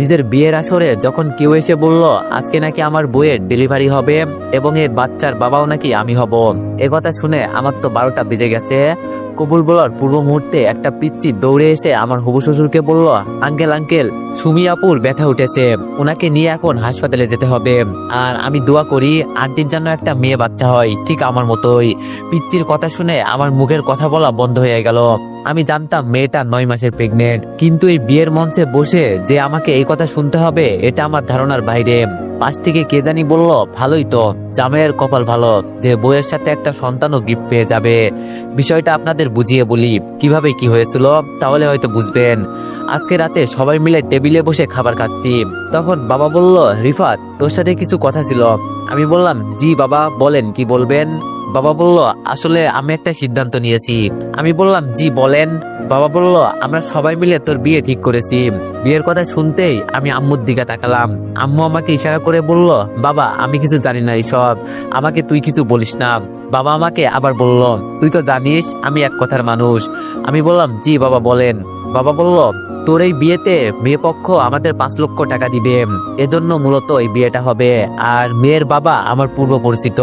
নিজের বিয়ের আসরে যখন কেউ এসে বলল আজকে নাকি আমার বউয়ের ডেলিভারি হবে এবং এর বাচ্চার বাবাও নাকি আমি হব, এ কথা শুনে আমার তো 12টা বেজে গেছে। কবুল বলার পূর্ব মুহূর্তে একটা পিচ্চি দৌড়ে এসে আমার হবু শ্বশুরকে বলল, আঙ্কেল আঙ্কেল, সুমি আপুর ব্যথা উঠেছে, ওনাকে নিয়ে এখন হাসপাতালে যেতে হবে। আর আমি দোয়া করি আন্টির জন্য একটা মেয়ে বাচ্চা হয় ঠিক আমার মতোই। পিচ্চির কথা শুনে আমার মুখের কথা বলা বন্ধ হয়ে গেল। আমি জানতাম মেয়েটা 9 মাসের প্রেগনেন্ট, কিন্তু এই বিয়ের মঞ্চে বসে যে আমাকে এই কথা শুনতে হবে এটা আমার ধারণার বাইরে। পাশ থেকে কে জানি বলল, ভালোই তো, জামাইয়ের কপাল ভালো যে বউয়ের সাথে একটা সন্তানও গিফট পেয়ে যাবে। বিষয়টা আপনাদের বুঝিয়ে বলি কিভাবে কি হয়েছিল, তাহলে হয়তো বুঝবেন। আজকে রাতে সবাই মিলে টেবিলে বসে খাবার খাচ্ছি, তখন বাবা বলল, রিফাত তোর সাথে কিছু কথা ছিল। আমি বললাম, জি বাবা বলেন, কি বলবেন। বাবা বলল, আসলে আমি একটা সিদ্ধান্ত নিয়েছি। আমি বললাম, জি বলেন। বাবা বলল, আমরা সবাই মিলে তোর বিয়ে ঠিক করেছি। বিয়ের কথা শুনতেই আমি আম্মুর দিকে তাকালাম। আম্মু আমাকে ইশারা করে বলল, বাবা আমি কিছু জানি না এইসব, আমাকে তুই কিছু বলিস না। বাবা আমাকে আবার বলল, তুই তো জানিস আমি এক কথার মানুষ। আমি বললাম, জি বাবা বলেন। বাবা বলল, তোর এই বিয়েতে মেয়ে পক্ষ আমাদের 5 লক্ষ টাকা দিবে, এজন্য মূলত এই বিয়েটা হবে। আর মেয়ের বাবা আমার পূর্ব পরিচিত,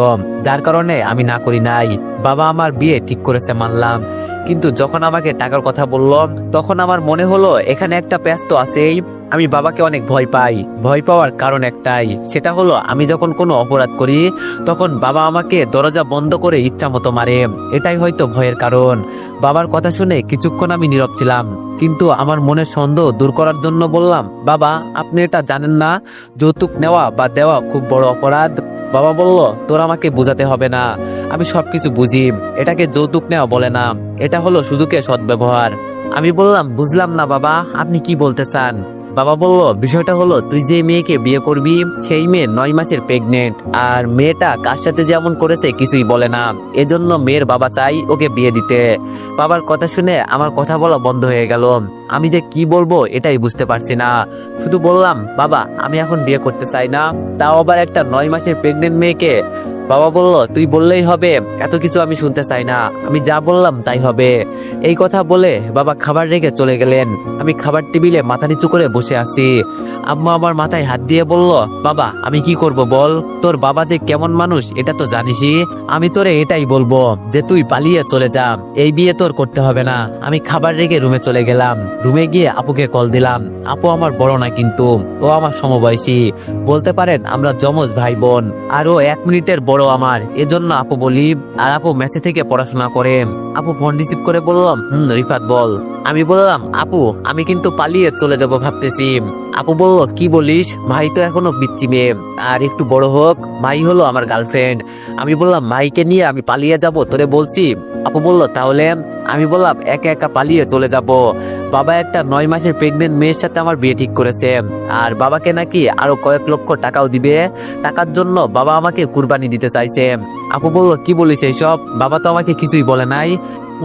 যার কারণে আমি না করি নাই। বাবা আমার বিয়ে ঠিক করেছে মানলাম, কিন্তু যখন আমাকে টাকার কথা বলল তখন আমার মনে হলো এখানে একটা প্যাচ তো আছেই। আমি বাবাকে অনেক ভয় পাই। ভয় পাওয়ার কারণ একটাই, সেটা হলো আমি যখন কোনো অপরাধ করি তখন বাবা আমাকে দরজা বন্ধ করে ইচ্ছা মতো মারে। এটাই হয়তো ভয়ের কারণ। বাবার কথা শুনে কিছুক্ষণ আমি নীরব ছিলাম, কিন্তু আমার মনের সন্দেহ দূর করার জন্য বললাম, বাবা আপনি এটা জানেন না যৌতুক নেওয়া বা দেওয়া খুব বড় অপরাধ। বাবা বলল, তোর আমাকে বোঝাতে হবে না, আমি সবকিছু বুঝি। এটাকে যৌতুক নেওয়া বলে না, এটা হলো সুযোগে সদ্ব্যবহার। আমি বললাম, বুঝলাম না বাবা, আপনি কি বলতে চান। বাবা বলল, বিষয়টা হলো তুই যে মেয়েকে বিয়ে করবি সেই মেয়ে 9 মাসের প্রেগনেন্ট, আর মেয়েটা কার সাথে যেমন করেছে কিছুই বলে না, এজন্য মেয়ের বাবা চাই ওকে বিয়ে দিতে। বাবার কথা শুনে আমার কথা বলা বন্ধ হয়ে গেল। আমি যে কি বলবো এটাই বুঝতে পারছি না। শুধু বললাম, বাবা আমি এখন বিয়ে করতে চাই না, তাও আবার একটা 9 মাসের প্রেগনেন্ট মেয়েকে। বাবা বলল, তুই বললেই হবে, এত কিছু আমি শুনতে চাই না, আমি যা বললাম তাই হবে। এই কথা বলে বাবা খাবার রেখে চলে গেলেন। আমি খাবার টেবিলে মাথা নিচু করে বসে আছি। আম্মু আমার মাথায় হাত দিয়ে বলল, বাবা আমি কি করব বল, তোর বাবা যে কেমন মানুষ এটা তো জানিসই। আমি তোরে এটাই বলবো যে তুই পালিয়ে চলে যা, এই বিয়ে তোর করতে হবে না। আমি খাবার রেখে রুমে চলে গেলাম। রুমে গিয়ে আপুকে কল দিলাম। আপু আমার বড় না, কিন্তু ও আমার সমবয়সী, বলতে পারেন আমরা যমজ ভাই বোন। আরো 1 মিনিটের বড় আমার, এজন্য আপু বলি। আর আপু মেসে থেকে পড়াশোনা করে। আপু ফোন রিসিভ করে বললাম, রিফাত বল। আমি বললাম, আপু আমি কিন্তু পালিয়ে চলে যাব ভাবতেছি। আপু বলল, কি বলিস, ভাই তো এখনো পিচ্চি মেয়ে, আর একটু বড় হোক ভাই হলো আমার গার্লফ্রেন্ড। আমি বললাম, ভাইকে নিয়ে আমি পালিয়ে যাব তোরে বলছি। আপু বলল, তাহলে? আমি বললাম, একা একা পালিয়ে চলে যাব। বাবা একটা 9 মাসের প্রেগনেন্ট মেয়ের সাথে আমার বিয়ে ঠিক করেছে, আর বাবাকে নাকি আরো কয়েক লক্ষ টাকাও দিবে। টাকার জন্য বাবা আমাকে কুরবানি দিতে চাইছে। আপু বলল, কি বলিস এইসব, বাবা তো আমাকে কিছুই বলে নাই।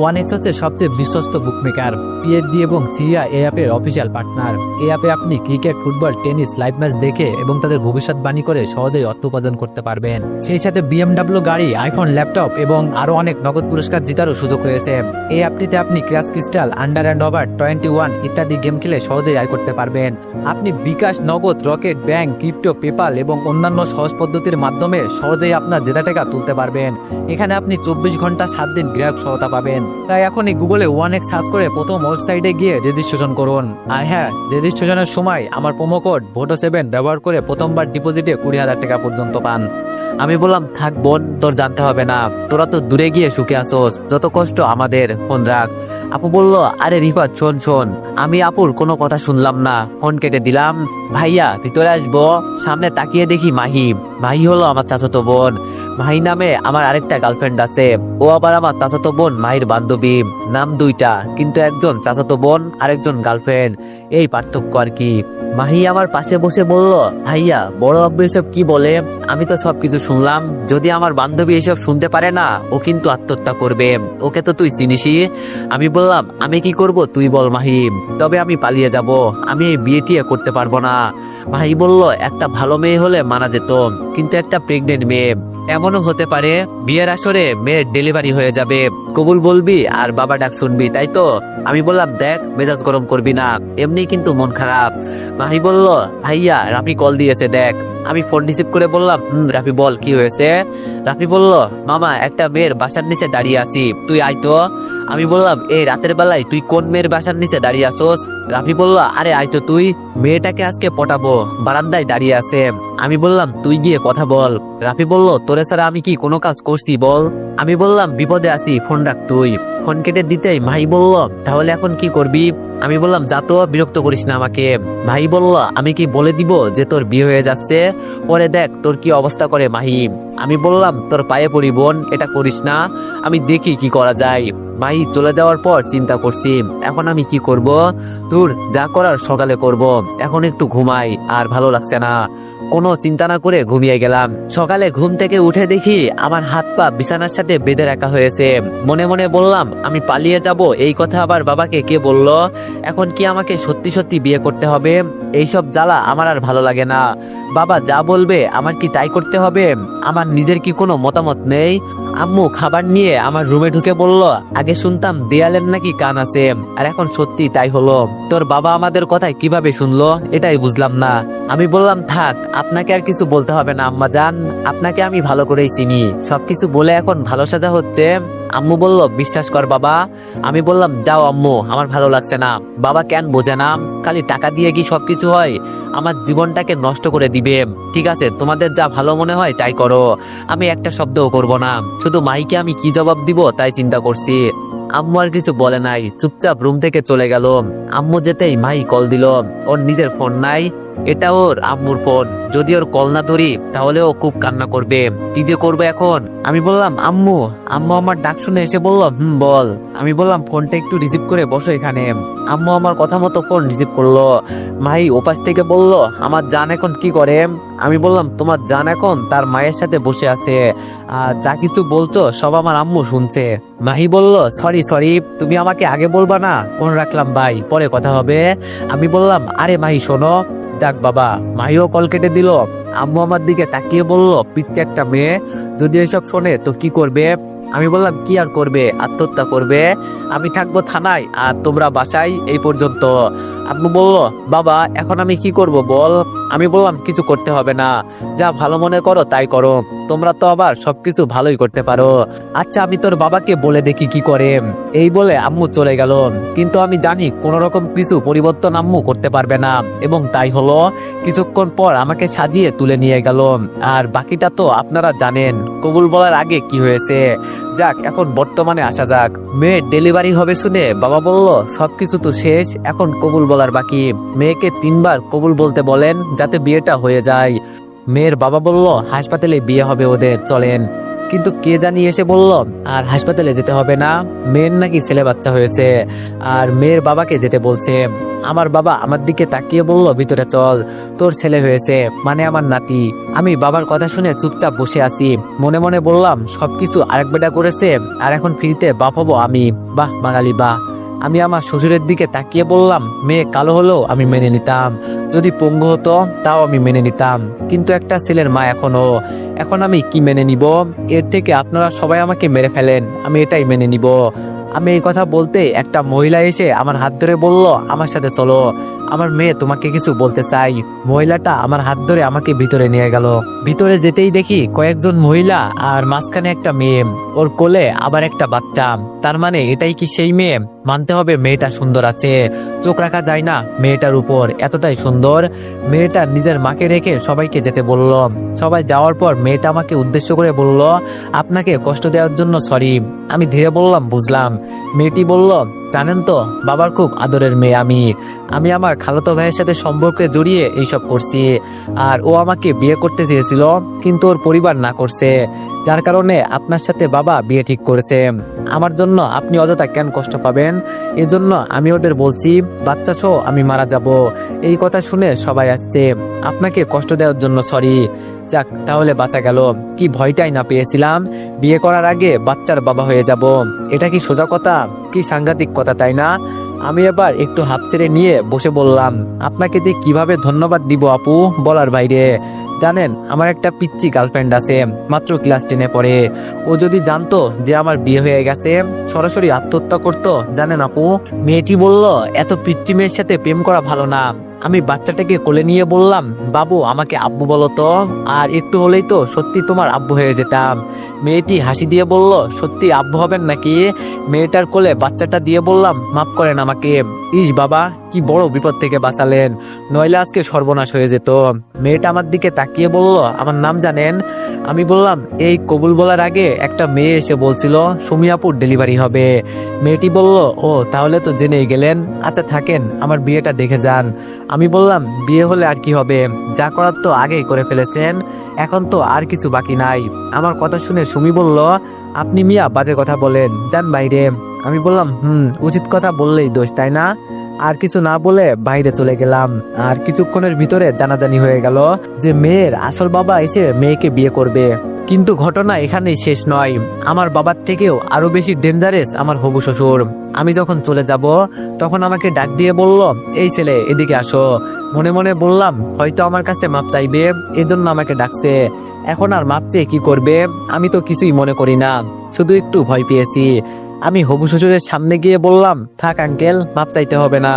ওয়ানেক্স হচ্ছে সবচেয়ে বিশ্বস্ত বুকমেকার, পিএফডি এবং সিরিয়া এই অ্যাপের অফিসিয়াল পার্টনার। এই অ্যাপে আপনি cricket, football, tennis live match দেখে এবং তাদের ভবিষ্যৎবাণী করে সহজেই অর্থ উপার্জন করতে পারবেন। সেই সাথে বিএমডব্লিউ গাড়ি, আইফোন, ল্যাপটপ এবং আরো অনেক নগদ পুরস্কার জেতারও সুযোগ রয়েছে। এই অ্যাপটিতে আপনি crash crystal, under and over 21 ইত্যাদি গেম খেলে সহজেই আয় করতে পারবেন। আপনি বিকাশ, নগদ, রকেট, ব্যাংক, ক্রিপ্টো, পেপাল এবং অন্যান্য সহজ পদ্ধতির মাধ্যমে সহজেই আপনার জেতা টাকা তুলতে পারবেন। এখানে আপনি 24 ঘন্টা 7 দিন গ্রাহক সহায়তা পাবেন। তাই এখনই গুগলে ওয়ানেক্স সার্চ করে প্রথম ওয়েবসাইটে গিয়ে রেজিস্ট্রেশন করুন। আর হ্যাঁ, রেজিস্ট্রেশনের সময় আমার প্রোমো কোড VOTO7 ব্যবহার করে প্রথমবার ডিপোজিটে 20,000 টাকা পর্যন্ত পান। আমি বললাম, থাক বোন, তোর জানতে হবে না, তোরা তো দূরে গিয়ে সুখে আসোস, যত কষ্ট আমাদের, ফোন রাখ। আপু বলল, আরে রিফাত শোন শোন। আমি আপুর কোনো কথা শুনলাম না, ফোন কেটে দিলাম। ভাইয়া ভিতরে আসবো। সামনে তাকিয়ে দেখি মাহি। মাহি হলো আমার চাচাতো বোন। মাহি নামে আমার আরেকটা গার্লফ্রেন্ড আছে, ও আবার আমার চাচাতো বোন মাহির বান্ধবী। নাম দুইটা, কিন্তু একজন চাচাতো বোন আরেকজন গার্লফ্রেন্ড, এই পার্থক্য আর কি। মাহি আমার পাশে বসে বলল, ভাইয়া বড় আব্বু এসব কি বলে, আমি তো সবকিছু শুনলাম। যদি আমার বান্ধবী এসব শুনতে পারে না, ও কিন্তু আত্মহত্যা করবে, ওকে তো তুই চিনিসই। আমি বললাম, আমি কি করব তুই বল মাহি, তবে আমি পালিয়ে যাব, আমি এই বিয়ে টিয়ে করতে পারবো না। মাহি বলল, একটা ভালো মেয়ে হলে মানা যেত, কিন্তু একটা প্রেগনেন্ট মেয়ে, এমনও হতে পারে বিয়ের আসরে মেয়ের ডেলিভারি হয়ে যাবে। কবুল বলবি আর বাবা ডাক শুনবি, তাই তো? আমি বললাম দেখ, মেজাজ গরম করবি না, এমনি কিন্তু মন খারাপ। মাহি বলল, ভাইয়া রাফি কল দিয়েছে দেখ। আমি ফোন রিসিভ করে বললাম, রাফি বল কি হয়েছে। রাফি বলল, মামা একটা মেয়ের বাসার নিচে দাঁড়িয়ে আছি, তুই আয় তো। আমি বললাম, এই রাতের বেলায় তুই কোন মেয়ের বাসার নিচে দাঁড়িয়ে আসোস? রাফি বলল, আরে আয় তো তুই, মেয়েটাকে আজকে পটাবো, বারান্দায় দাঁড়িয়ে আছে। আমি বললাম, তুই গিয়ে কথা বল। রাফি বলল, তোরে ছাড়া আমি কি কোনো কাজ করছি বল? আমি বললাম, বিপদে আছি, ফোন রাখ তুই। ফোন কেটে দিতেই মাহি বলল, তাহলে এখন কি করবি? আমি বললাম, যা তো, বিরক্ত করিস না আমাকে। মাহি বলল, আমি কি বলে দিব যে তোর বিয়ে হয়ে যাচ্ছে? পরে দেখ তোর কি অবস্থা করে মাহি। আমি বললাম, তোর পায়ে পড়ি বোন, এটা করিস না, আমি দেখি কি করা যায়। মাহি চলে যাওয়ার পর চিন্তা করছি, এখন আমি কি করব? তোর যা করার সকালে করব, এখন একটু ঘুমাই, আর ভালো লাগছে না। কোনো চিন্তা না করে ঘুমিয়ে গেলাম। সকালে ঘুম থেকে উঠে দেখি আমার হাত পা বিছানার সাথে বেঁধে রাখা হয়েছে। মনে মনে বললাম, আমি পালিয়ে যাব, এই কথা আবার বাবাকে কে বলল? এখন কি আমাকে সত্যি সত্যি বিয়ে করতে হবে? এইসব জ্বালা আমার আর ভালো লাগে না। বাবা যা বলবে আমার কি তাই করতে হবে? আমার নিজের কি কোনো মতামত নেই? আম্মু খাবার নিয়ে আমার রুমে ঢুকে বলল, আগে শুনতাম দেয়ালের নাকি কান আছে, আর এখন সত্যি তাই হলো। তোর বাবা আমাদের কথায় কিভাবে শুনলো এটাই বুঝলাম না। আমি বললাম, থাক, আপনাকে আর কিছু বলতে হবে না আম্মা জান, আপনাকে আমি ভালো করেই চিনি, সবকিছু বলে এখন ভালো সাজা হচ্ছে। আম্মু বলল, বিশ্বাস কর বাবা। আমি বললাম, যাও আম্মু, আমার ভালো লাগছে না। বাবা কেন বোঝে না? খালি টাকা দিয়ে কি সবকিছু হয়? আমার জীবনটাকে নষ্ট করে দিবে। ঠিক আছে, তোমাদের যা ভালো মনে হয় তাই করো, আমি একটা শব্দও করব না। শুধু মাইকে আমি কি জবাব দিব তাই চিন্তা করছি। আম্মু আর কিছু বলে নাই, চুপচাপ রুম থেকে চলে গেল। আম্মু যেতেই মাই কল দিল, ওর নিজের ফোন নাই, এটা ওর আম্মুর ফোন। যদি ওর কল না ধরি তাহলে ও খুব কান্না করবে, কি যে করবে এখন। আমি বললাম, আম্মু। আম্মু আমার ডাক শুনে এসে বলল, বল। আমি বললাম, ফোনটা একটু রিসিভ করে বসো এখানে। আম্মু আমার কথা মতো ফোন রিসিভ করলো। মাই ওপাশ থেকে বলল, আমার জান এখন কি করে? আমি বললাম, তোমার জান এখন তার মায়ের সাথে বসে আছে, আর যা কিছু বলছো সব আমার আম্মু শুনছে। মাহি বলল, সরি সরি, তুমি আমাকে আগে বলবা না? ফোন রাখলাম ভাই, পরে কথা হবে। আমি বললাম, আরে মাহি শোনো। যাক বাবা, মাহিও কল কেটে দিল। আম্মু আমার দিকে তাকিয়ে বলল, পিচ্ছে একটা মেয়ে, যদি এসব শোনে তো কি করবে? আমি বললাম, কি আর করবে, আত্মহত্যা করবে। আমি থাকবো থানায় আর তোমরা বাসায়, এই পর্যন্ত। আম্মু বলল, বাবা এখন আমি কি করব বল? আমি বললাম, কিছু করতে হবে না, যা ভালো মনে করো তাই করো, তোমরা তো আবার সবকিছু ভালোই করতে পারো। আচ্ছা আমি তোর বাবাকে বলে দেখি কি করে। এই বলে আম্মু চলে গেল। কিন্তু আমি জানি কোন রকম কিছু পরিবর্তন আম্মু করতে পারবে না, এবং তাই হলো। কিছুক্ষণ পর আমাকে সাজিয়ে তুলে নিয়ে গেল। আর বাকিটা তো আপনারা জানেন, কবুল বলার আগে কি হয়েছে। যাক, এখন বর্তমানে আসা যাক। মেয়ের ডেলিভারি হবে শুনে বাবা বলল, সবকিছু তো শেষ, এখন কবুল বলার বাকি। মেয়েকে 3 বার কবুল বলতে বলেন, যাতে বিয়েটা হয়ে যায়। মেয়ের বাবা বলল, হাসপাতালে বিয়ে হবে ওদের, চলেন। কিন্তু কে জানি এসে বলল, আর হাসপাতালে যেতে হবে না, মেয়ের নাকি ছেলে বাচ্চা হয়েছে, আর মেয়ের বাবাকে যেতে বলছে। আমার বাবা আমার দিকে তাকিয়ে বলল, ভিতরে চল, তোর ছেলে হয়েছে, মানে আমার নাতি। আমি বাবার কথা শুনে চুপচাপ বসে আছি। মনে মনে বললাম, সবকিছু আরেক বেটা করেছে, আর এখন ফ্রিতে বাপ হবো আমি। বাহ বাঙালি বাহ। আমি আমার শ্বশুরের দিকে তাকিয়ে বললাম, মেয়ে কালো হলেও আমি মেনে নিতাম, যদি পঙ্গু হতো তাও আমি মেনে নিতাম, কিন্তু একটা ছেলের মা এখন আমি কি মেনে নিব? এর থেকে আপনারা সবাই আমাকে মেরে ফেলেন, আমি এটাই মেনে নিব। আমি এই কথা বলতে একটা মহিলা এসে আমার হাত ধরে বলল, আমার সাথে চলো, আমার মেয়ে তোমাকে কিছু বলতে চাই। মহিলাটা আমার হাত ধরে আমাকে ভিতরে নিয়ে গেল। ভিতরে যেতেই দেখি কয়েকজন মহিলা, আর মাঝখানে একটা মেয়ে, ওর কোলে আবার একটা বাচ্চা। তার মানে এটাই কি সেই মেয়ে? মানতে হবে মেয়েটা সুন্দর আছে, চোখ রাখা যায় না মেয়েটার উপর, এতটাই সুন্দর। মেয়েটা নিজের মাকে রেখে সবাইকে যেতে বলল। সবাই যাওয়ার পর মেয়েটা আমাকে উদ্দেশ্য করে বলল, আপনাকে কষ্ট দেওয়ার জন্য সরি। আমি ধীরে বললাম, বুঝলাম। মেয়েটি বলল, জানেন তো, বাবার খুব আদরের মেয়ে আমি আমার খালাতো ভাইয়ের সাথে সম্পর্কে জড়িয়ে এইসব করছি, আর ও আমাকে বিয়ে করতে চেয়েছিল, কিন্তু ওর পরিবার না করছে, যার কারণে আপনার সাথে বাবা বিয়ে ঠিক করেছে। আমার জন্য আপনি অযথা কেন কষ্ট পাবেন? এজন্য আমি ওদের বলছি, বাচ্চা সহ আমি মারা যাব। এই কথা শুনে সবাই আসছে, আপনাকে কষ্ট দেওয়ার জন্য সরি। যাক, তাহলে বাঁচা গেল। কি ভয়টাই না পেয়েছিলাম, বিয়ে করার আগে বাচ্চার বাবা হয়ে যাব। এটা কি সোজা কথা? কি সাংঘাতিক কথা, তাই না? আমি এবার একটু হাত ছেড়ে নিয়ে বসে বললাম, আপনাকে যে কিভাবে ধন্যবাদ দিব আপু, বলার বাইরে। জানেন আমার একটা পিচ্চি গার্লফ্রেন্ড আছে, মাত্র ক্লাস 10-এ পড়ে। ও যদি জানতো যে আমার বিয়ে হয়ে গেছে সরাসরি আত্মহত্যা করতো। জানেন আপু, মেয়েটি বলল এত পিচ্চি মেয়ের সাথে প্রেম করা ভালো না। আমি বাচ্চাটাকে কোলে নিয়ে বললাম, বাবু আমাকে আব্বু বলো তো, আর একটু হলেই তো সত্যি তোমার আব্বু হয়ে যেতাম। মেয়েটি হাসি দিয়ে বলল, সত্যি আব্বু হবেন নাকি? মেয়েটার কোলে বাচ্চাটা দিয়ে বললাম, মাফ করেন আমাকে। ইস বাবা, কি বড় বিপদ থেকে বাঁচালেন, নইলে আজকে সর্বনাশ হয়ে যেত। মেয়েটা আমার দিকে তাকিয়ে বলল, আমার নাম জানেন? আমি বললাম, এই কবুল বলার আগে একটা মেয়ে এসে বলছিল সুমিয়াপুর ডেলিভারি হবে। মেয়েটি বলল, ও তাহলে তো জেনেই গেলেন, আচ্ছা থাকেন, আমার বিয়েটা দেখে যান। আমি বললাম, বিয়ে হলে আর কি হবে, যা করার তো আগেই করে ফেলেছেন, এখন তো আর কিছু বাকি নাই। আমার কথা শুনে সুমি বলল, আপনি মিয়া বাজে কথা বলেন, যান বাইরে। আমি বললাম, উচিত কথা বললেই দোষ, তাই না? আর কিছু না বলে বাইরে চলে গেলাম। আর কিছুক্ষণের ভিতরে জানাজানি হয়ে গেল যে মেয়ের আসল বাবা এসে মেয়েকে বিয়ে করবে। কিন্তু ঘটনা এখানেই শেষ নয়, আমার বাবার থেকেও আরো বেশি ডেঞ্জারাস আমার হবু শ্বশুর। আমি যখন চলে যাব তখন আমাকে ডাক দিয়ে বলল, এই ছেলে এদিকে আসো। মনে মনে বললাম, হয়তো আমার কাছে মাপ চাইবে, এজন্য আমাকে ডাকছে। এখন আর মাপ চেয়ে কি করবে, আমি তো কিছুই মনে করি না, শুধু একটু ভয় পেয়েছি। আমি হবু শ্বশুরের সামনে গিয়ে বললাম, থাক আঙ্কেল, মাপ চাইতে হবে না,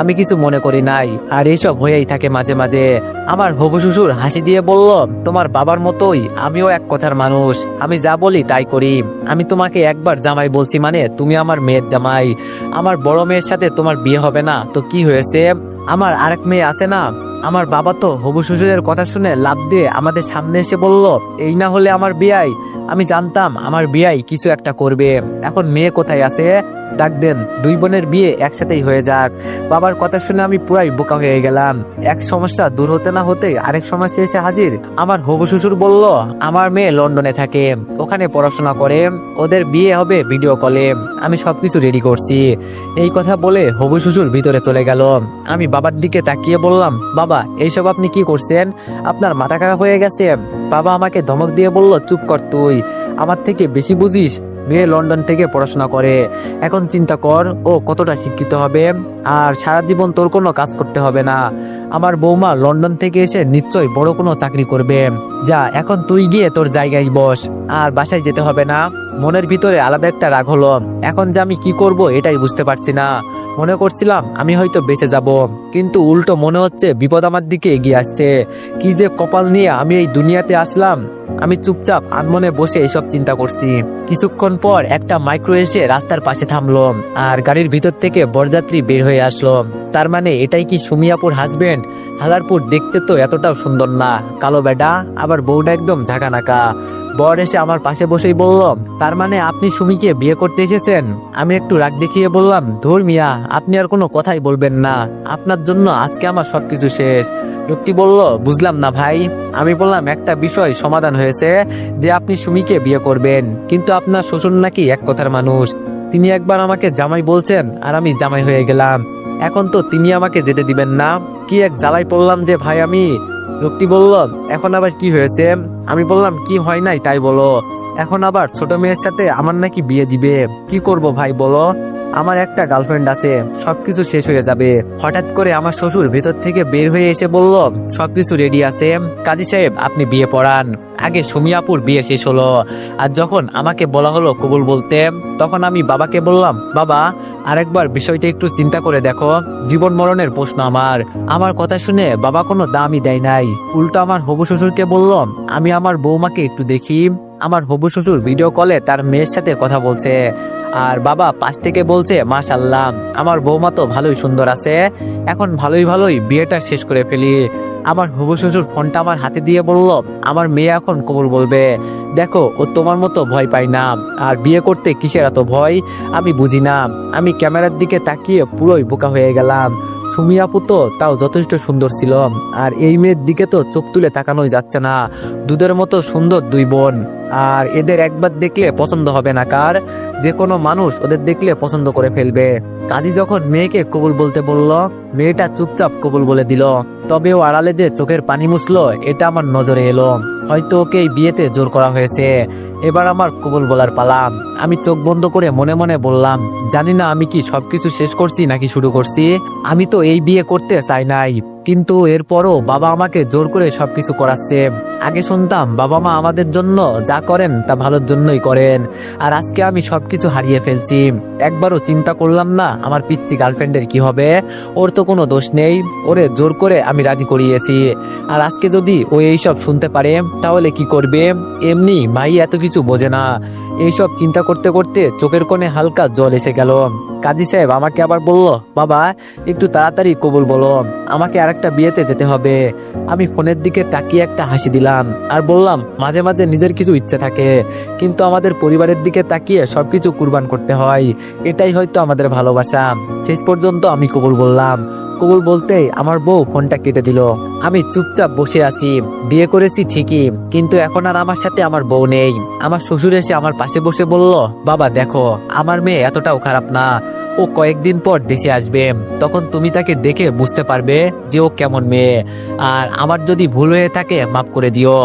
আমি কিছু মনে করি নাই। আর এইসব হয়েই থাকে মাঝে মাঝে। আমার হবু শ্বশুর হাসি দিয়ে বলল, তোমার বাবার মতোই আমিও এক কথার মানুষ, আমি যা বলি তাই করি। আমি তোমাকে একবার জামাই বলছি মানে তুমি আমার মেয়ের জামাই। আমার বড় মেয়ের সাথে তোমার বিয়ে হবে না তো কি হয়েছে, আমার আরেক মেয়ে আছে না। আমার বাবা তো হবু শ্বশুরের কথা শুনে লাফ দিয়ে আমাদের সামনে এসে বলল, এই না হলে আমার বিয়াই। আমি জানতাম আমার বিয়াই কিছু একটা করবে। এখন মেয়ে কোথায় আছে, ডাক দেন, দুই বোনের বিয়ে একসাথেই হয়ে যাক। বাবার কথা শুনে আমি পুরাই বোকা হয়ে গেলাম। এক সমস্যা দূর হতে না হতে আরেক সমস্যা এসে হাজির। আমার হবু শ্বশুর বলল, আমার মেয়ে লন্ডনে থাকে, ওখানে পড়াশোনা করে, ওদের বিয়ে হবে ভিডিও কলে, আমি সবকিছু রেডি করছি। এই কথা বলে হবু শ্বশুর ভিতরে চলে গেল। আমি বাবার দিকে তাকিয়ে বললাম, বাবা এইসব আপনি কি করছেন, আপনার মাথা খারাপ হয়ে গেছে? বাবা আমাকে ধমক দিয়ে বলল, চুপ কর, তুই আমার থেকে বেশি বুঝিস। মেয়ে লন্ডন থেকে পড়াশোনা করে, এখন চিন্তা কর ও কতটা শিক্ষিত হবে। আর সারা জীবন তোর কোনো কাজ করতে হবে না। আমার বৌমা লন্ডন থেকে এসে নিশ্চয়ই বড় কোনো চাকরি করবে। যা, এখন তুই গিয়ে তোর জায়গায় বস, আর বাসায় যেতে হবে না। মনের ভিতরে আলাদা একটা রাগ হলো। এখন যে আমি কি করব এটাই বুঝতে পারছি না। মনে করছিলাম আমি হয়তো বেঁচে যাব, কিন্তু উল্টো মনে হচ্ছে বিপদ আমার দিকে এগিয়ে আসছে। কি যে কপাল নিয়ে আমি এই দুনিয়াতে আসলাম। আমি চুপচাপ আনমনে বসে এসব চিন্তা করছি। কিছুক্ষণ পর একটা মাইক্রো এসে রাস্তার পাশে থামলো, আর গাড়ির ভিতর থেকে বরযাত্রী বের হয়ে আসলো। তার মানে এটাই কি সুমিয়াপুর হাজবেন্ড? হালারপুর দেখতে তো এতটাও সুন্দর না, কালো বেডা, আবার বউটা একদম ঝাঁকানাকা। বর এসে আমার পাশে বসেই বলল, তার মানে আপনি সুমিকে বিয়ে করতে এসেছেন? আমি একটু রাগ দেখিয়ে বললাম, ধুর মিয়া, আপনি আর কোনো কথাই বলবেন না, আপনার জন্য আজকে আমার সবকিছু শেষ। লোকটি বলল, বুঝলাম না ভাই। আমি বললাম, একটা বিষয় সমাধান হয়েছে যে আপনি সুমিকে বিয়ে করবেন, কিন্তু আপনার শ্বশুর নাকি এক কথার মানুষ। তিনি একবার আমাকে জামাই বলছেন আর আমি জামাই হয়ে গেলাম, এখন তো তিনি আমাকে যেতে দিবেন না। কি এক জ্বালাই পড়লাম যে ভাই আমি। লোকটি বলল, এখন আবার কি হয়েছে? আমি বললাম, কি হয় নাই তাই বলো। এখন আবার ছোট মেয়ের সাথে আমার নাকি বিয়ে দিবে। কি করব ভাই বলো, আমার একটা গার্লফ্রেন্ড আছে, সবকিছু শেষ হয়ে যাবে। হঠাৎ করে আমার শ্বশুর ভেতর থেকে বের হয়ে এসে বলল, সবকিছু রেডি আছে, কাজী সাহেব আপনি বিয়ে পড়ান। আগে সুমিয়াপুর বিয়ে শেষ হলো, আর যখন আমাকে বলা হলো কবুল বলতে, তখন আমি বাবাকে বললাম, বাবা আরেকবার বিষয়টা একটু চিন্তা করে দেখো, জীবন মরণের প্রশ্ন আমার। আমার কথা শুনে বাবা কোনো দামই দেয় নাই, উল্টো আমার হবু শ্বশুরকে বলল, আমি আমার বৌমাকে একটু দেখি। আমার হবু শ্বশুর ভিডিও কলে তার মেয়ের সাথে কথা বলছে, আর বাবা পাশ থেকে বলছে, মাশাআল্লাহ আমার বৌমা তো ভালোই সুন্দর আছে, এখন ভালোই বিয়েটা শেষ করে ফেলি। আমার হবু শ্বশুর ফোনটা আমার হাতে দিয়ে বলল, আমার মেয়ে এখন কবুল বলবে, দেখো ও তোমার মতো ভয় পায় না, আর বিয়ে করতে কিসের এত ভয় আমি বুঝি না। আমি ক্যামেরার দিকে তাকিয়ে পুরোই বোকা হয়ে গেলাম। সুমি আপু তো তাও যথেষ্ট সুন্দর ছিল, আর এই মেয়ের দিকে তো চোখ তুলে তাকানোই যাচ্ছে না। দুধের মতো সুন্দর দুই বোন, আর এদের একবার দেখলে পছন্দ হবে না কার? যে কোনো মানুষ ওদের দেখলে পছন্দ করে ফেলবে। কাজী যখন মেয়েকে কবুল বলতে বলল, মেয়েটা চুপচাপ কবুল বলে দিল। তবে ও আড়ালে যে চোখের পানি মুছলো এটা আমার নজরে এলো, হয়তো ওকে এই বিয়েতে জোর করা হয়েছে। এবার আমার কবুল বলার পালা। আমি চোখ বন্ধ করে মনে মনে বললাম, জানি না আমি কি সবকিছু শেষ করছি নাকি শুরু করছি। আমি তো এই বিয়ে করতে চাই নাই, কিন্তু এরপরও বাবা আমাকে জোর করে সবকিছু করাচ্ছে। আগে শুনতাম বাবা মা আমাদের জন্য যা করেন তা ভালোর জন্যই করেন, আর আজকে আমি সবকিছু হারিয়ে ফেলছি। একবারও চিন্তা করলাম না আমার পিচ্চি গার্লফ্রেন্ডের কি হবে। ওর তো কোনো দোষ নেই, ওরে জোর করে আমি রাজি করিয়েছি। আর আজকে যদি ও এইসব শুনতে পারে তাহলে কি করবে? এমনি মাই এত কিছু বোঝে না। এইসব চিন্তা করতে করতে চোখের কোণে হালকা জল এসে গেল। কাজী সাহেব আমাকে আবার বলল, বাবা একটু তাড়াতাড়ি কবুল বলো, আমাকে আরেকটা বিয়েতে যেতে হবে। আমি ফোনের দিকে তাকিয়ে একটা হাসি দিলাম আর বললাম, মাঝে মাঝে নিজের কিছু ইচ্ছে থাকে, কিন্তু আমাদের পরিবারের দিকে তাকিয়ে সবকিছু কুরবান করতে হয়। এটাই হয়তো আমাদের ভালোবাসা। শেষ পর্যন্ত আমি কবুল বললাম। কবুল বলতেই আমার বউ ফোনটা কেটে দিল। আমি চুপচাপ বসে আছি। বিয়ে করেছি ঠিকই, কিন্তু এখন আর আমার সাথে আমার বউ নেই। আমার শ্বশুর এসে আমার পাশে বসে বলল, বাবা দেখো আমার মেয়ে এতটাও খারাপ না, ও কয়েকদিন পর দেশে আসবে, তখন তুমি তাকে দেখে বুঝতে পারবে যে ও কেমন মেয়ে। আর আমার যদি ভুল হয়ে থাকে মাফ করে দিও।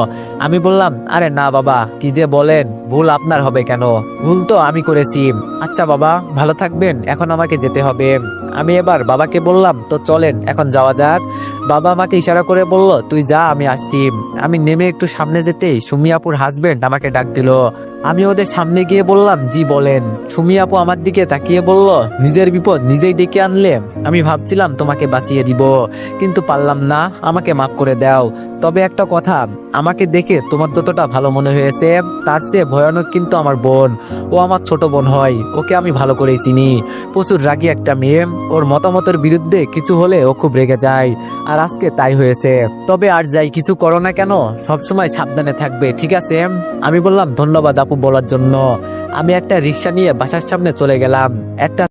আমি বললাম, আরে না বাবা, কি যে বলেন, ভুল আপনার হবে কেন? ভুল তো আমি করেছি। আচ্ছা বাবা ভালো থাকবেন, এখন আমাকে যেতে হবে। আমি এবার বাবাকে বললাম, তো চলেন এখন যাওয়া যাক। বাবা আমাকে ইশারা করে বলল, তুই যা, আমি আসছি। আমি নেমে একটু সামনে যেতেই সুমি আপুর হাজবেন্ড আমাকে ডাক দিল। আমি ওদের সামনে গিয়ে বললাম, জি বলেন। সুমি আপু আমার দিকে তাকিয়ে বলল, নিজের বিপদ নিজেই ডেকে আনলে। আমি ভাবছিলাম তোমাকে বাঁচিয়ে দিব, কিন্তু পারলাম না, আমাকে মাফ করে দাও। তবে একটা কথা, আমাকে দেখে তোমার যতটা ভালো মনে হয়েছে তার চেয়ে ভয়ানক কিন্তু আমার বোন। ও আমার ছোট বোন হয়, ওকে আমি ভালো করেই চিনি। প্রচুর রাগী একটা মেয়ে, ওর মতামতের বিরুদ্ধে কিছু হলে ও খুব রেগে যায়, আর আজকে তাই হয়েছে। তবে আর যাই কিছু করো না কেন, সবসময় সাবধানে থাকবে, ঠিক আছে? আমি বললাম, ধন্যবাদ আপু বলার জন্য। আমি একটা রিক্সা নিয়ে বাসার সামনে চলে গেলাম। একটা